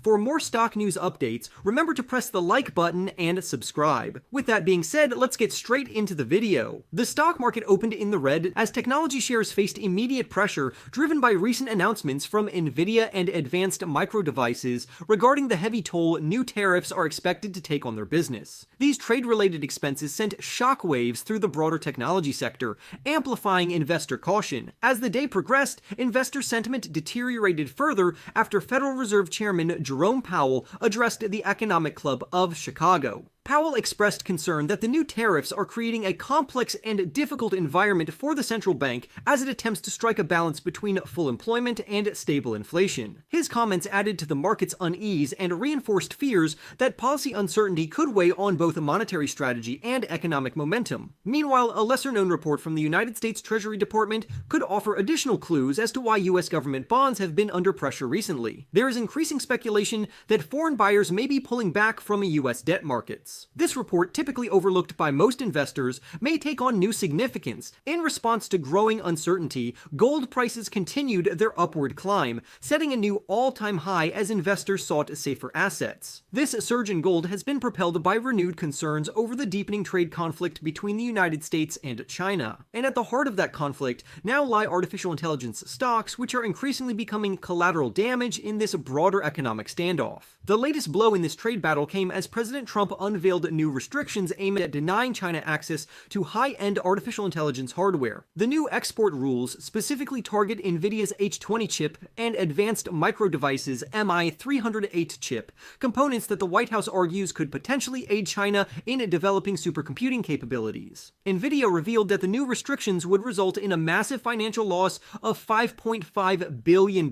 For more stock news updates, remember to press the like button and subscribe. With that being said, let's get straight into the video. The stock market opened in the red as technology shares faced immediate pressure driven by recent announcements from NVDA and Advanced Micro Devices regarding the heavy toll new tariffs are expected to take on their business. These trade-related expenses sent shockwaves through the broader technology sector, amplifying investor caution. As the day progressed, investor sentiment deteriorated further after Federal Reserve Chairman Jerome Powell addressed the Economic Club of Chicago. Powell expressed concern that the new tariffs are creating a complex and difficult environment for the central bank as it attempts to strike a balance between full employment and stable inflation. His comments added to the market's unease and reinforced fears that policy uncertainty could weigh on both monetary strategy and economic momentum. Meanwhile, a lesser-known report from the United States Treasury Department could offer additional clues as to why U.S. government bonds have been under pressure recently. There is increasing speculation that foreign buyers may be pulling back from U.S. debt markets. This report, typically overlooked by most investors, may take on new significance. In response to growing uncertainty, gold prices continued their upward climb, setting a new all-time high as investors sought safer assets. This surge in gold has been propelled by renewed concerns over the deepening trade conflict between the United States and China. And at the heart of that conflict now lie artificial intelligence stocks, which are increasingly becoming collateral damage in this broader economic standoff. The latest blow in this trade battle came as President Trump unveiled new restrictions aimed at denying China access to high-end artificial intelligence hardware. The new export rules specifically target NVIDIA's H20 chip and Advanced Micro Devices MI308 chip, components that the White House argues could potentially aid China in developing supercomputing capabilities. NVIDIA revealed that the new restrictions would result in a massive financial loss of $5.5 billion,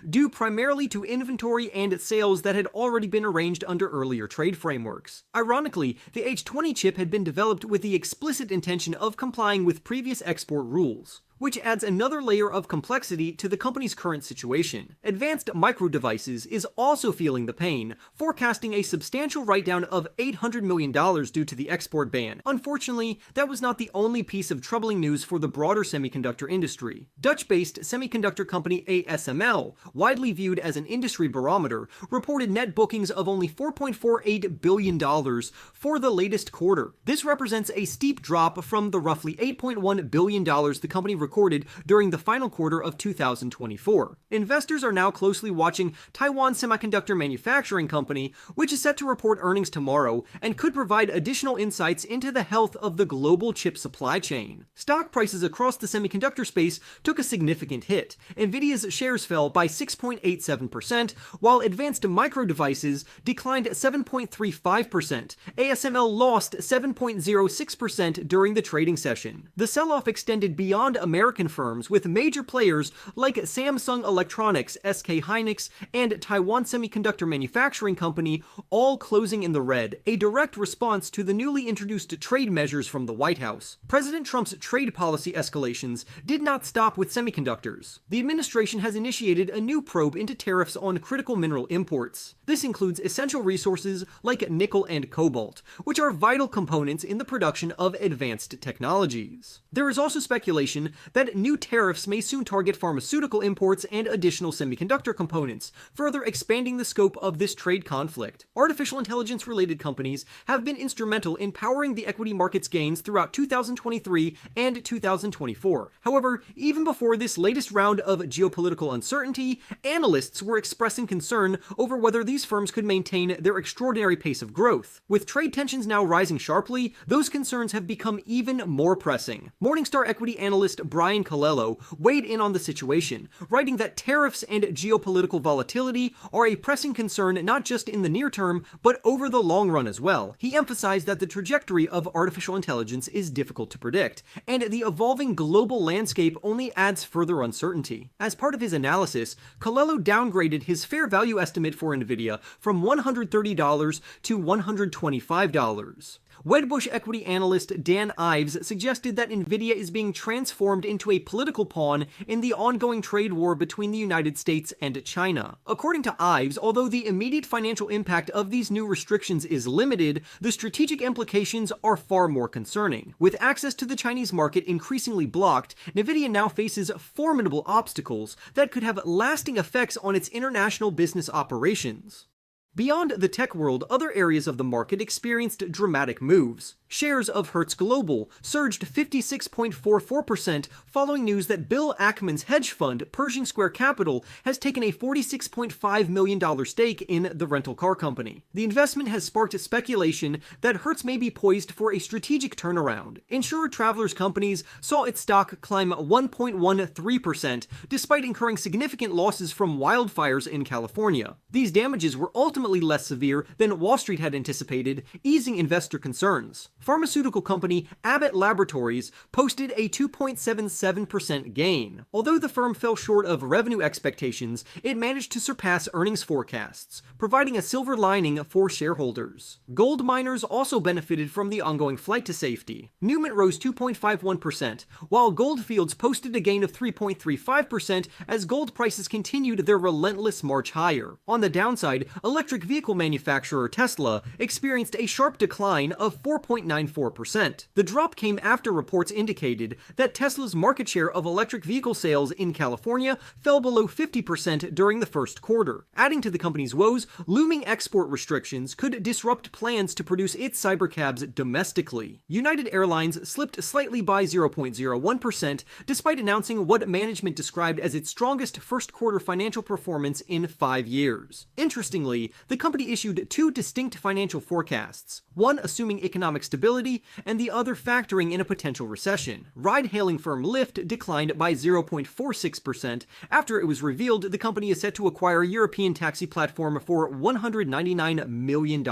due primarily to inventory and sales that had already been arranged under earlier trade frameworks. Ironically, the H20 chip had been developed with the explicit intention of complying with previous export rules, which adds another layer of complexity to the company's current situation. Advanced Micro Devices is also feeling the pain, forecasting a substantial write-down of $800 million due to the export ban. Unfortunately, that was not the only piece of troubling news for the broader semiconductor industry. Dutch-based semiconductor company ASML, widely viewed as an industry barometer, reported net bookings of only $4.48 billion for the latest quarter. This represents a steep drop from the roughly $8.1 billion the company recorded during the final quarter of 2024. Investors are now closely watching Taiwan Semiconductor Manufacturing Company, which is set to report earnings tomorrow and could provide additional insights into the health of the global chip supply chain. Stock prices across the semiconductor space took a significant hit. NVIDIA's shares fell by 6.87%, while Advanced Micro Devices declined 7.35%. ASML lost 7.06% during the trading session. The sell-off extended beyond American firms, with major players like Samsung Electronics, SK Hynix, and Taiwan Semiconductor Manufacturing Company all closing in the red, a direct response to the newly introduced trade measures from the White House. President Trump's trade policy escalations did not stop with semiconductors. The administration has initiated a new probe into tariffs on critical mineral imports. This includes essential resources like nickel and cobalt, which are vital components in the production of advanced technologies. There is also speculation that new tariffs may soon target pharmaceutical imports and additional semiconductor components, further expanding the scope of this trade conflict. Artificial intelligence-related companies have been instrumental in powering the equity market's gains throughout 2023 and 2024. However, even before this latest round of geopolitical uncertainty, analysts were expressing concern over whether these firms could maintain their extraordinary pace of growth. With trade tensions now rising sharply, those concerns have become even more pressing. Morningstar equity analyst Brian Colello weighed in on the situation, writing that tariffs and geopolitical volatility are a pressing concern not just in the near term, but over the long run as well. He emphasized that the trajectory of artificial intelligence is difficult to predict, and the evolving global landscape only adds further uncertainty. As part of his analysis, Colello downgraded his fair value estimate for NVIDIA from $130 to $125. Wedbush equity analyst Dan Ives suggested that NVIDIA is being transformed into a political pawn in the ongoing trade war between the United States and China. According to Ives, although the immediate financial impact of these new restrictions is limited, the strategic implications are far more concerning. With access to the Chinese market increasingly blocked, NVIDIA now faces formidable obstacles that could have lasting effects on its international business operations. Beyond the tech world, other areas of the market experienced dramatic moves. Shares of Hertz Global surged 56.44% following news that Bill Ackman's hedge fund, Pershing Square Capital, has taken a $46.5 million stake in the rental car company. The investment has sparked speculation that Hertz may be poised for a strategic turnaround. Insurer Travelers Companies saw its stock climb 1.13%, despite incurring significant losses from wildfires in California. These damages were ultimately less severe than Wall Street had anticipated, easing investor concerns. Pharmaceutical company Abbott Laboratories posted a 2.77% gain. Although the firm fell short of revenue expectations, it managed to surpass earnings forecasts, providing a silver lining for shareholders. Gold miners also benefited from the ongoing flight to safety. Newmont rose 2.51%, while Goldfields posted a gain of 3.35% as gold prices continued their relentless march higher. On the downside, electric vehicle manufacturer Tesla experienced a sharp decline of 4.94%. The drop came after reports indicated that Tesla's market share of electric vehicle sales in California fell below 50% during the first quarter. Adding to the company's woes, looming export restrictions could disrupt plans to produce its cybercabs domestically. United Airlines slipped slightly by 0.01%, despite announcing what management described as its strongest first quarter financial performance in 5 years. Interestingly, the company issued two distinct financial forecasts, one assuming economic stability and the other factoring in a potential recession. Ride-hailing firm LYFT declined by 0.46% after it was revealed the company is set to acquire a European taxi platform for $199 million.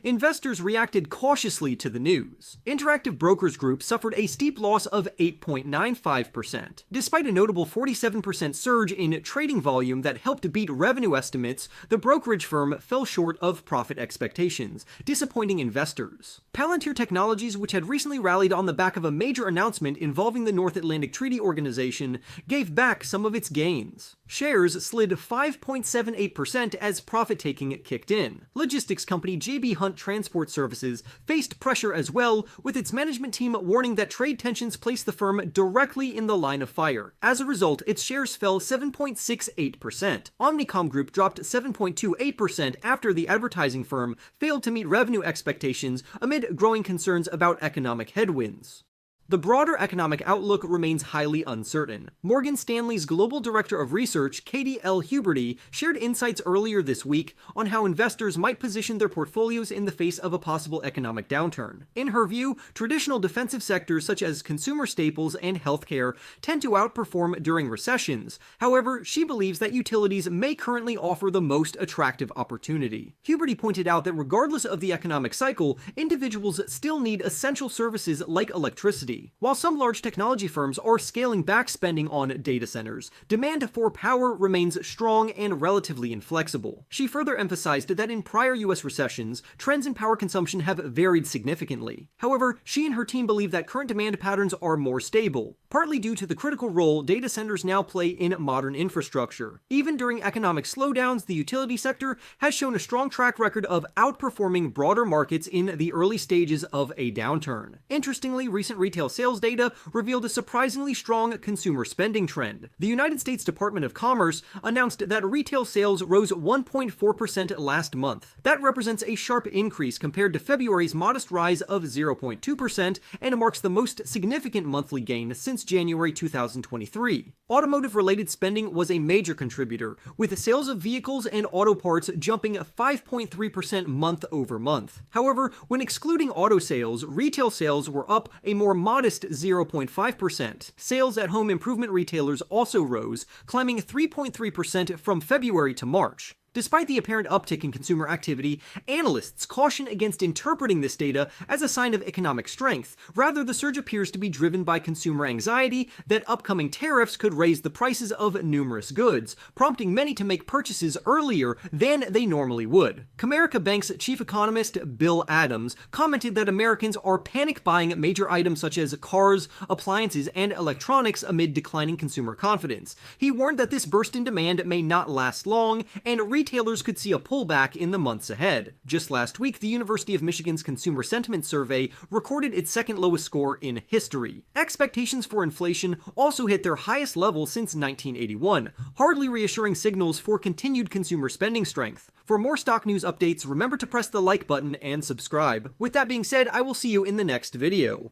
Investors reacted cautiously to the news. Interactive Brokers Group suffered a steep loss of 8.95%. Despite a notable 47% surge in trading volume that helped beat revenue estimates, the brokerage firm fell short of profit expectations, disappointing investors. Palantir Technologies, which had recently rallied on the back of a major announcement involving the North Atlantic Treaty Organization, gave back some of its gains. Shares slid 5.78% as profit-taking kicked in. Logistics company J.B. Hunt Transport Services faced pressure as well, with its management team warning that trade tensions placed the firm directly in the line of fire. As a result, its shares fell 7.68%. Omnicom Group dropped 7.28% after the advertising firm failed to meet revenue expectations amid growing concerns about economic headwinds. The broader economic outlook remains highly uncertain. Morgan Stanley's Global Director of Research, Katie L. Huberty, shared insights earlier this week on how investors might position their portfolios in the face of a possible economic downturn. In her view, traditional defensive sectors such as consumer staples and healthcare tend to outperform during recessions. However, she believes that utilities may currently offer the most attractive opportunity. Huberty pointed out that regardless of the economic cycle, individuals still need essential services like electricity. While some large technology firms are scaling back spending on data centers, demand for power remains strong and relatively inflexible. She further emphasized that in prior U.S. recessions, trends in power consumption have varied significantly. However, she and her team believe that current demand patterns are more stable, partly due to the critical role data centers now play in modern infrastructure. Even during economic slowdowns, the utility sector has shown a strong track record of outperforming broader markets in the early stages of a downturn. Interestingly, recent retail sales data revealed a surprisingly strong consumer spending trend. The United States Department of Commerce announced that retail sales rose 1.4% last month. That represents a sharp increase compared to February's modest rise of 0.2% and marks the most significant monthly gain since January 2023. Automotive-related spending was a major contributor, with sales of vehicles and auto parts jumping 5.3% month over month. However, when excluding auto sales, retail sales were up a more modest 0.5%. Sales at home improvement retailers also rose, climbing 3.3% from February to March. Despite the apparent uptick in consumer activity, analysts caution against interpreting this data as a sign of economic strength. Rather, the surge appears to be driven by consumer anxiety that upcoming tariffs could raise the prices of numerous goods, prompting many to make purchases earlier than they normally would. Comerica Bank's chief economist Bill Adams commented that Americans are panic buying major items such as cars, appliances, and electronics amid declining consumer confidence. He warned that this burst in demand may not last long, and retailers could see a pullback in the months ahead. Just last week, the University of Michigan's Consumer Sentiment Survey recorded its second lowest score in history. Expectations for inflation also hit their highest level since 1981, hardly reassuring signals for continued consumer spending strength. For more stock news updates, remember to press the like button and subscribe. With that being said, I will see you in the next video.